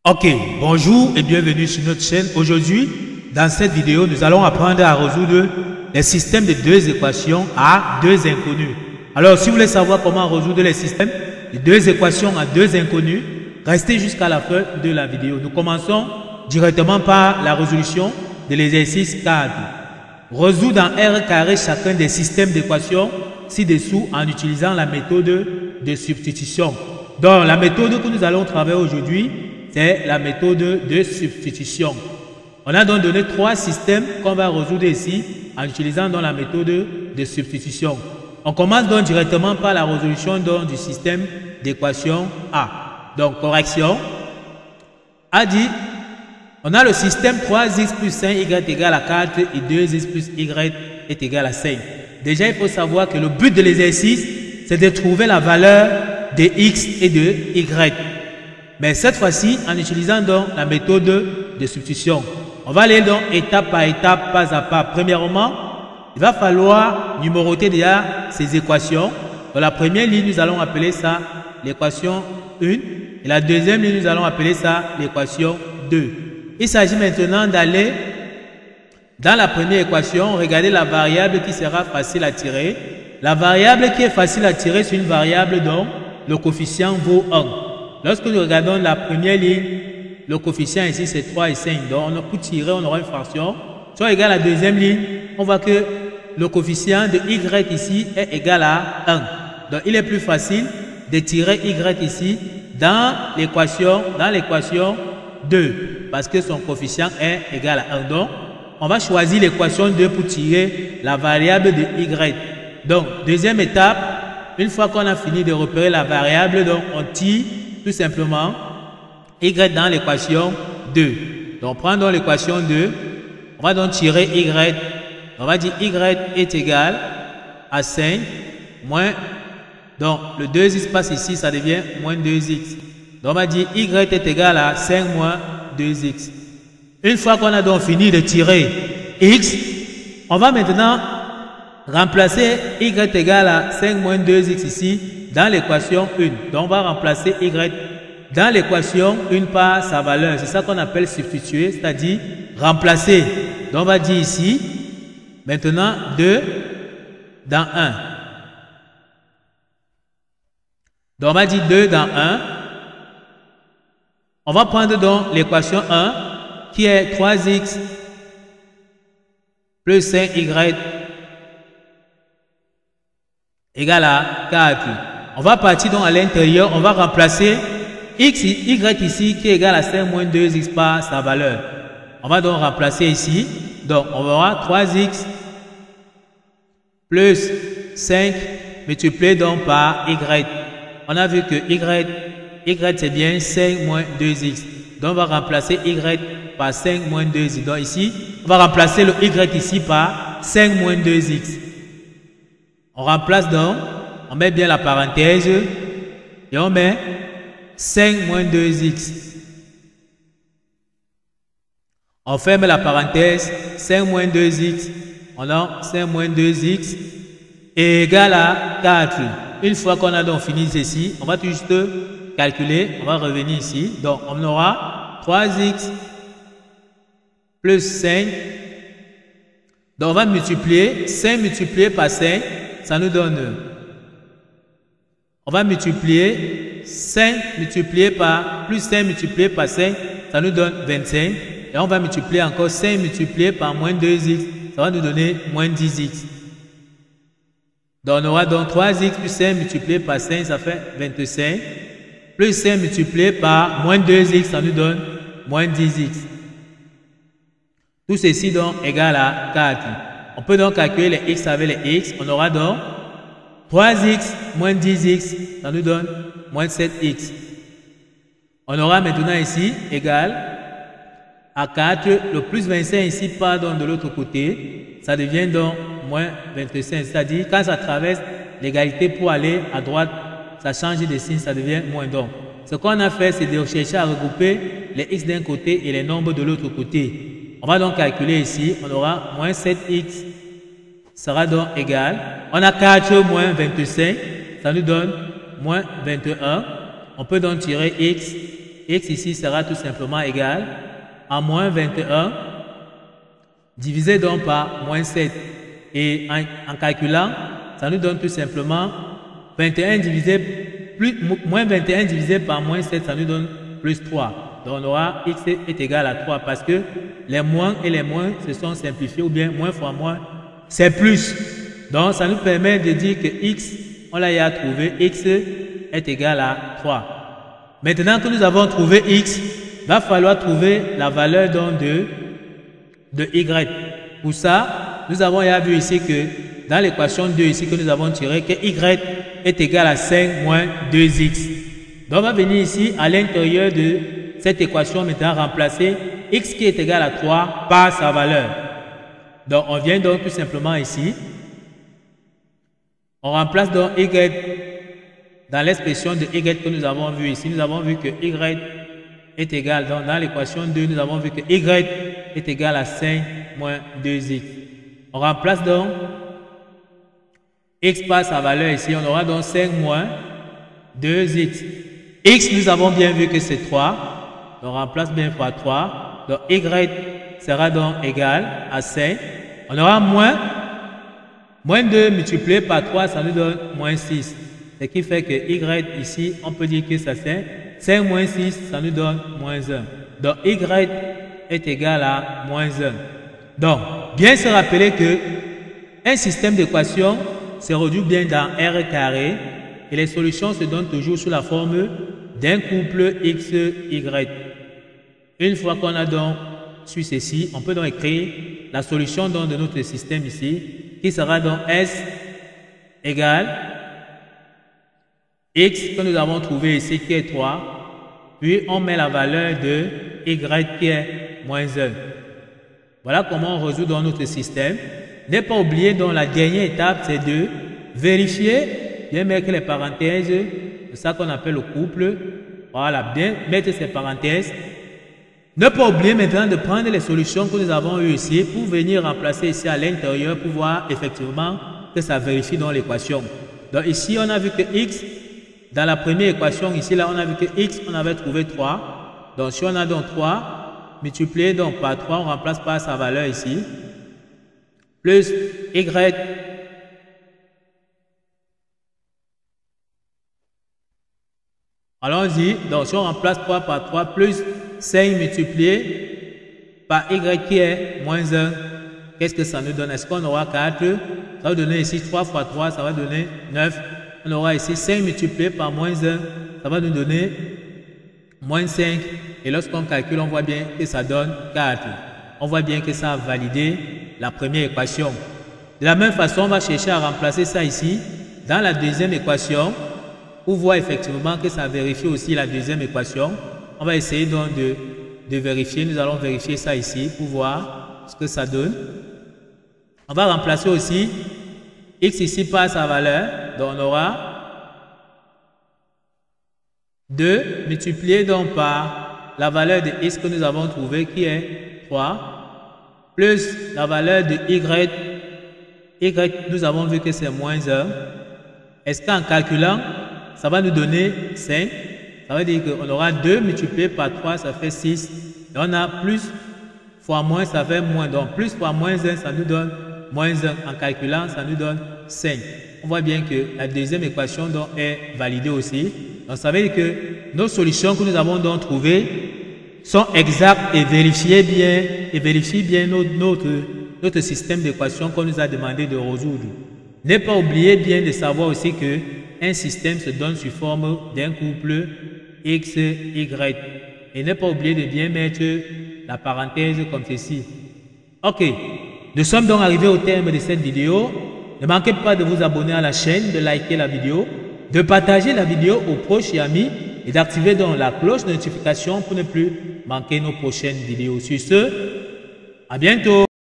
Ok, bonjour et bienvenue sur notre chaîne. Aujourd'hui, dans cette vidéo, nous allons apprendre à résoudre les systèmes de deux équations à deux inconnus. Alors, si vous voulez savoir comment résoudre les systèmes de deux équations à deux inconnus, restez jusqu'à la fin de la vidéo. Nous commençons directement par la résolution de l'exercice 4. Résoudre en R carré chacun des systèmes d'équations ci-dessous en utilisant la méthode de substitution. Donc, la méthode que nous allons travailler aujourd'hui, c'est la méthode de substitution. On a donc donné trois systèmes qu'on va résoudre ici en utilisant donc la méthode de substitution. On commence donc directement par la résolution donc du système d'équation A. Donc, correction. A dit, on a le système 3x plus 5y égale à 4 et 2x plus y est égal à 5. Déjà, il faut savoir que le but de l'exercice, c'est de trouver la valeur de x et de y. Mais cette fois-ci, en utilisant donc la méthode de substitution, on va aller donc étape par étape, pas à pas. Premièrement, il va falloir numéroter déjà ces équations. Dans la première ligne, nous allons appeler ça l'équation 1. Et la deuxième ligne, nous allons appeler ça l'équation 2. Il s'agit maintenant d'aller dans la première équation, regarder la variable qui sera facile à tirer. La variable qui est facile à tirer, c'est une variable dont le coefficient vaut 1. Lorsque nous regardons la première ligne, le coefficient ici c'est 3 et 5. Donc pour tirer, on aura une fraction. Si on regarde la deuxième ligne, on voit que le coefficient de y ici est égal à 1. Donc il est plus facile de tirer y ici dans l'équation 2 parce que son coefficient est égal à 1. Donc on va choisir l'équation 2 pour tirer la variable de y. Donc deuxième étape, une fois qu'on a fini de repérer la variable, donc on tire tout simplement y dans l'équation 2. Donc, on prend donc l'équation 2. On va donc tirer y. On va dire y est égal à 5 moins. Donc, le 2x passe ici, ça devient moins 2x. Donc, on va dire y est égal à 5 moins 2x. Une fois qu'on a donc fini de tirer x, on va maintenant remplacer y égal à 5 moins 2x ici dans l'équation 1. Donc, on va remplacer y dans l'équation 1 par sa valeur. C'est ça qu'on appelle substituer, c'est-à-dire remplacer. Donc, on va dire ici, maintenant 2 dans 1. Donc, on va dire 2 dans 1. On va prendre donc l'équation 1 qui est 3x plus 5y égale à 4. On va partir donc à l'intérieur, on va remplacer y ici qui est égal à 5 moins 2x par sa valeur. On va donc remplacer ici. Donc on aura 3x plus 5 multiplié donc par y. On a vu que y c'est bien 5 moins 2x. Donc on va remplacer y par 5 moins 2x. Donc ici, on va remplacer le y ici par 5 moins 2x. On remplace donc, on met bien la parenthèse et on met 5 moins 2x. On ferme la parenthèse, 5 moins 2x. On a 5 moins 2x égal à 4. Une fois qu'on a donc fini ceci, on va tout juste calculer, on va revenir ici. Donc on aura 3x plus 5. Donc on va multiplier, 5 multiplié par 5, ça nous donne, on va multiplier 5 multiplié par, plus 5 multiplié par 5, ça nous donne 25. Et on va multiplier encore 5 multiplié par moins 2x, ça va nous donner moins 10x. Donc on aura donc 3x plus 5 multiplié par 5, ça fait 25. Plus 5 multiplié par moins 2x, ça nous donne moins 10x. Tout ceci donc égal à 4. On peut donc calculer les x avec les x. On aura donc 3x moins 10x, ça nous donne moins 7x. On aura maintenant ici égal à 4. Le plus 25 ici part donc de l'autre côté. Ça devient donc moins 25. C'est-à-dire quand ça traverse l'égalité pour aller à droite, ça change de signe, ça devient moins donc. Ce qu'on a fait, c'est de chercher à regrouper les x d'un côté et les nombres de l'autre côté. On va donc calculer ici, on aura moins 7x sera donc égal. On a 4 moins 25, ça nous donne moins 21. On peut donc tirer x x ici sera tout simplement égal à moins 21 divisé donc par moins 7. Et en calculant, ça nous donne tout simplement 21 moins 21 divisé par moins 7, ça nous donne plus 3. Donc on aura x est égal à 3 parce que les moins et les moins se sont simplifiés, ou bien moins fois moins, c'est plus. Donc ça nous permet de dire que x, on l'a déjà trouvé, x est égal à 3. Maintenant que nous avons trouvé x, il va falloir trouver la valeur donc de y. Pour ça, nous avons déjà vu ici que dans l'équation 2 ici que nous avons tiré, que y est égal à 5 moins 2x. Donc on va venir ici à l'intérieur de cette équation maintenant remplacer x qui est égal à 3 par sa valeur. Donc on vient donc tout simplement ici. On remplace donc y dans l'expression de y que nous avons vu ici. Nous avons vu que y est égal, donc dans l'équation 2, nous avons vu que y est égal à 5 moins 2x. On remplace donc x par sa valeur ici. On aura donc 5 moins 2x. X, nous avons bien vu que c'est 3. Donc on remplace bien fois 3. Donc y sera donc égal à 5. On aura moins 2 multiplié par 3, ça nous donne moins 6. Ce qui fait que y ici, on peut dire que ça c'est 5 moins 6, ça nous donne moins 1. Donc y est égal à moins 1. Donc, bien se rappeler que un système d'équations se réduit bien dans R carré et les solutions se donnent toujours sous la forme d'un couple x, y. Une fois qu'on a donc su ceci, on peut donc écrire la solution donc de notre système ici, qui sera donc S égale x que nous avons trouvé ici qui est 3, puis on met la valeur de y qui est moins 1. Voilà comment on résout dans notre système. Ne pas oublier donc la dernière étape, c'est de vérifier, bien mettre les parenthèses, c'est ça qu'on appelle le couple. Voilà, bien mettre ces parenthèses. Ne pas oublier maintenant de prendre les solutions que nous avons eues ici pour venir remplacer ici à l'intérieur pour voir effectivement que ça vérifie dans l'équation. Donc ici, on a vu que x, dans la première équation, ici, là, on a vu que x, on avait trouvé 3. Donc si on a donc 3, multiplié donc par 3, on remplace par sa valeur ici, plus y. Allons-y, donc si on remplace 3 par 3, plus 5 multiplié par y qui est moins 1, qu'est-ce que ça nous donne? Est-ce qu'on aura 4? Ça va donner ici 3 fois 3, ça va donner 9. On aura ici 5 multiplié par moins 1, ça va nous donner moins 5. Et lorsqu'on calcule, on voit bien que ça donne 4. On voit bien que ça a validé la première équation. De la même façon, on va chercher à remplacer ça ici dans la deuxième équation pour voir effectivement que ça vérifie aussi la deuxième équation. On va essayer donc de vérifier. Nous allons vérifier ça ici pour voir ce que ça donne. On va remplacer aussi x ici par sa valeur. Donc on aura 2 multiplié donc par la valeur de x que nous avons trouvé qui est 3 plus la valeur de y. Y, nous avons vu que c'est moins 1. Est-ce qu'en calculant, ça va nous donner 5? Ça veut dire qu'on aura 2 multiplié par 3, ça fait 6. Et on a plus fois moins, ça fait moins. Donc plus fois moins 1, ça nous donne moins 1. En calculant, ça nous donne 5. On voit bien que la deuxième équation donc est validée aussi. Donc ça veut dire que nos solutions que nous avons donc trouvées sont exactes et vérifient bien notre système d'équations qu'on nous a demandé de résoudre. Ne pas oublier bien de savoir aussi que un système se donne sous forme d'un couple x, y. Et ne pas oublier de bien mettre la parenthèse comme ceci. Ok, nous sommes donc arrivés au terme de cette vidéo. Ne manquez pas de vous abonner à la chaîne, de liker la vidéo, de partager la vidéo aux proches et amis et d'activer donc la cloche de notification pour ne plus manquer nos prochaines vidéos. Sur ce, à bientôt.